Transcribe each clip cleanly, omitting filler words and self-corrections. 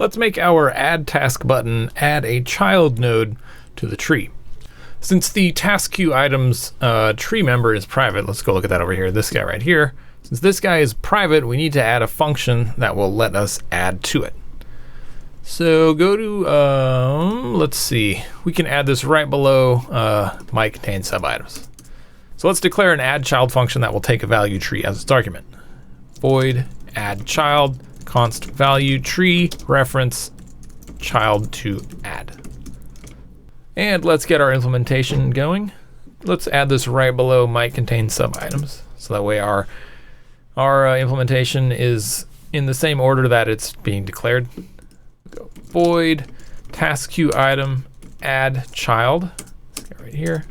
let's make our add task button add a child node to the tree. Since the TaskQueue items tree member is private, let's go look at that over here, this guy right here. Since this guy is private, we need to add a function that will let us add to it. So go to, let's see, we can add this right below might contain sub items. So let's declare an add child function that will take a value tree as its argument. Void add child const value tree reference child to add. And let's get our implementation going. Let's add this right below might contain sub items. So that way our implementation is in the same order that it's being declared. Go void TaskQueue item add child. Let's get right here.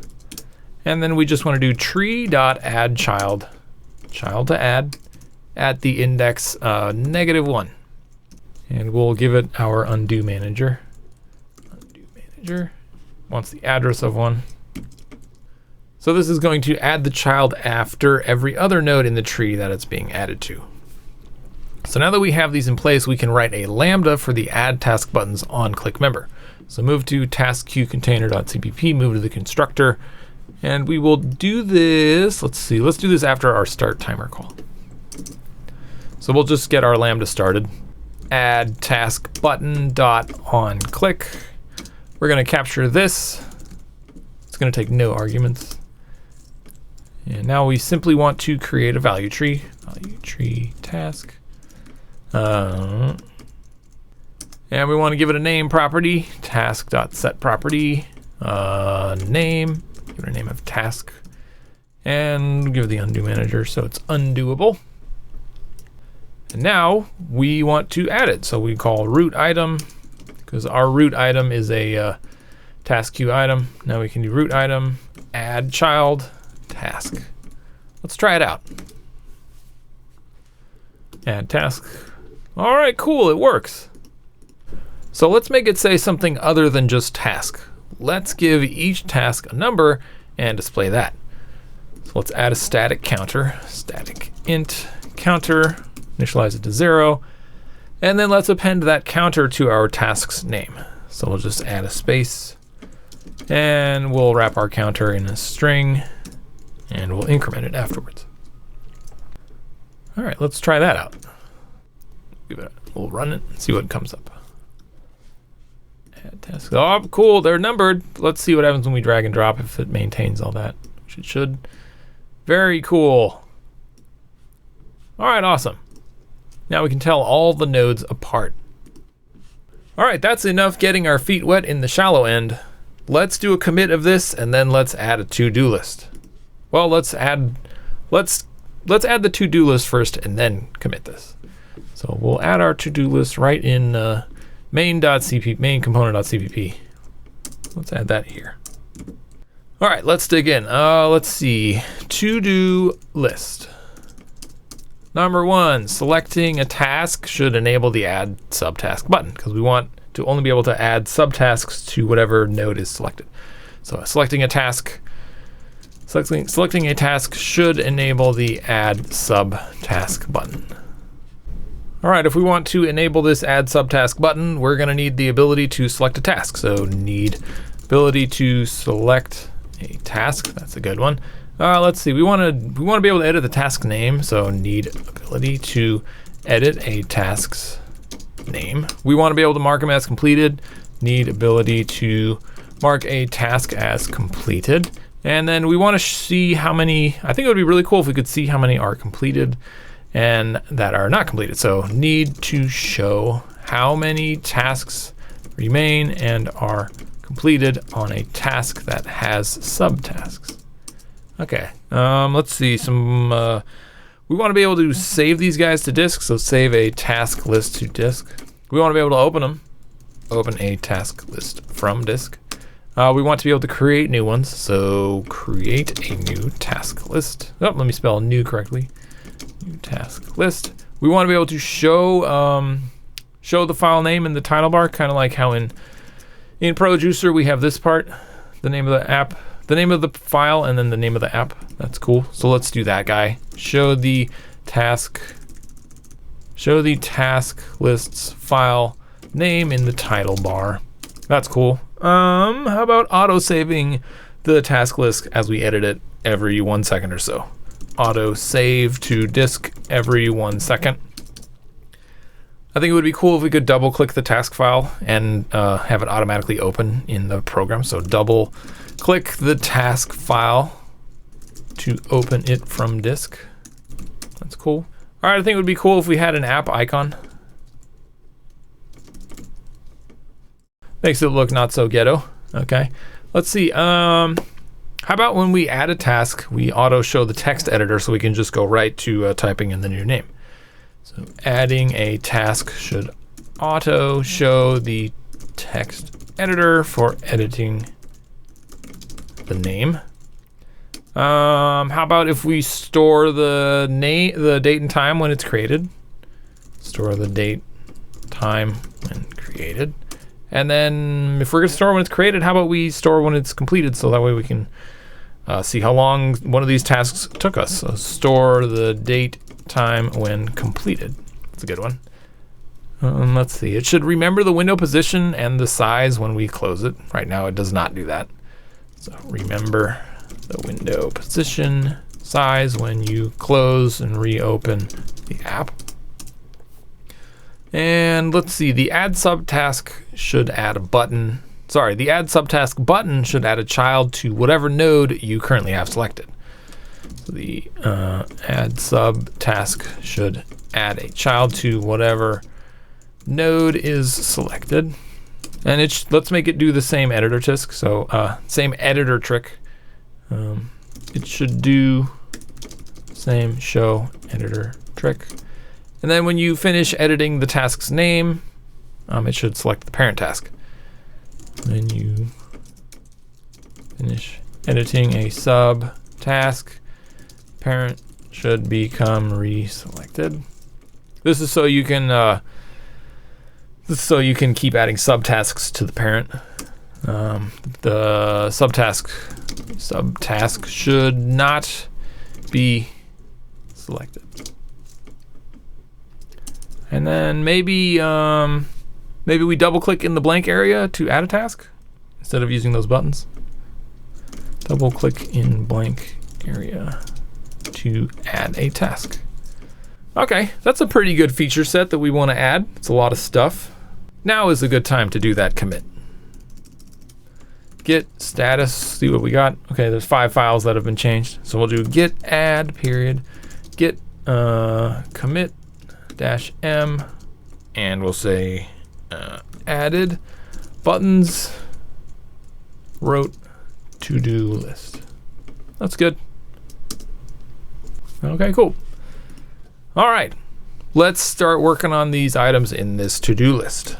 And then we just want to do tree.add child to add at the index -1. And we'll give it our undo manager. Undo manager wants the address of 1. So this is going to add the child after every other node in the tree that it's being added to. So now that we have these in place, we can write a lambda for the add task buttons on click member. So move to TaskQueue container.cpp, move to the constructor, and we will do this, let's see, let's do this after our start timer call. So we'll just get our lambda started. Add task button dot on click. We're going to capture this. It's going to take no arguments. And now we simply want to create a value tree task. And we want to give it a name property, task.setProperty, name, give it a name of task, and give it the undo manager so it's undoable. And now we want to add it. So we call root item, because our root item is a TaskQueue item. Now we can do root item, add child, task. Let's try it out. Add task. All right, cool, it works. So let's make it say something other than just task. Let's give each task a number and display that. So let's add a static counter, static int counter, initialize it to 0, and then let's append that counter to our task's name. So we'll just add a space, and we'll wrap our counter in a string, and we'll increment it afterwards. All right, let's try that out. We'll run it and see what comes up. Add task. Oh, cool, they're numbered. Let's see what happens when we drag and drop, if it maintains all that, which it should. Very cool. All right, awesome. Now we can tell all the nodes apart. All right, that's enough getting our feet wet in the shallow end. Let's do a commit of this, and then let's add a to-do list. Well, let's add the to-do list first, and then commit this. So we'll add our to-do list right in main component.cpp. Let's add that here. All right, let's dig in. Let's see, to-do list. Number 1, selecting a task should enable the add subtask button, because we want to only be able to add subtasks to whatever node is selected. So selecting a task should enable the add subtask button. All right, if we want to enable this add subtask button, we're going to need the ability to select a task. So need ability to select a task. That's a good one. Let's see. We want to be able to edit the task name. So need ability to edit a task's name. We want to be able to mark them as completed. Need ability to mark a task as completed. And then we want to see how many. I think it would be really cool if we could see how many are completed and that are not completed. So need to show how many tasks remain and are completed on a task that has subtasks. Okay, let's see we want to be able to save these guys to disk, so save a task list to disk. We want to be able to open them. Open a task list from disk. We want to be able to create new ones, so create a new task list. Oh, let me spell new correctly. New task list. We want to be able to show the file name in the title bar, kind of like how in ProJuicer we have this part, the name of the app, the name of the file, and then the name of the app. That's cool. So let's do that guy. Show the task lists file name in the title bar. That's cool. How about auto saving the task list as we edit it every 1 second or so? Auto save to disk every 1 second. I think it would be cool if we could double click the task file and have it automatically open in the program. So double click the task file to open it from disk. That's cool. All right, I think it would be cool if we had an app icon. Makes it look not so ghetto. Okay, let's see. How about when we add a task, we auto show the text editor so we can just go right to typing in the new name. So adding a task should auto show the text editor for editing the name. How about if we store the date and time when it's created? Store the date, time when created. And then if we're gonna store when it's created, how about we store when it's completed, so that way we can see how long one of these tasks took us. So store the date, time when completed. That's a good one. Let's see. It should remember the window position and the size when we close it. Right now it does not do that. So remember the window position, size when you close and reopen the app. And let's see, the add subtask should add a button. Sorry, the add subtask button should add a child to whatever node you currently have selected. So the add subtask should add a child to whatever node is selected. And let's make it do the same editor trick. So same editor trick. It should do same show editor trick. And then when you finish editing the task's name, it should select the parent task. Then you finish editing a sub task, parent should become reselected. This is so you can keep adding subtasks to the parent. The subtask should not be selected. And then maybe we double click in the blank area to add a task instead of using those buttons. Double click in blank area to add a task. Okay, that's a pretty good feature set that we want to add. It's a lot of stuff. Now is a good time to do that commit. Git status, see what we got. Okay, there's 5 files that have been changed. So we'll do git add period, git commit -m, and we'll say added buttons wrote to-do list. That's good. Okay, cool. All right, let's start working on these items in this to-do list.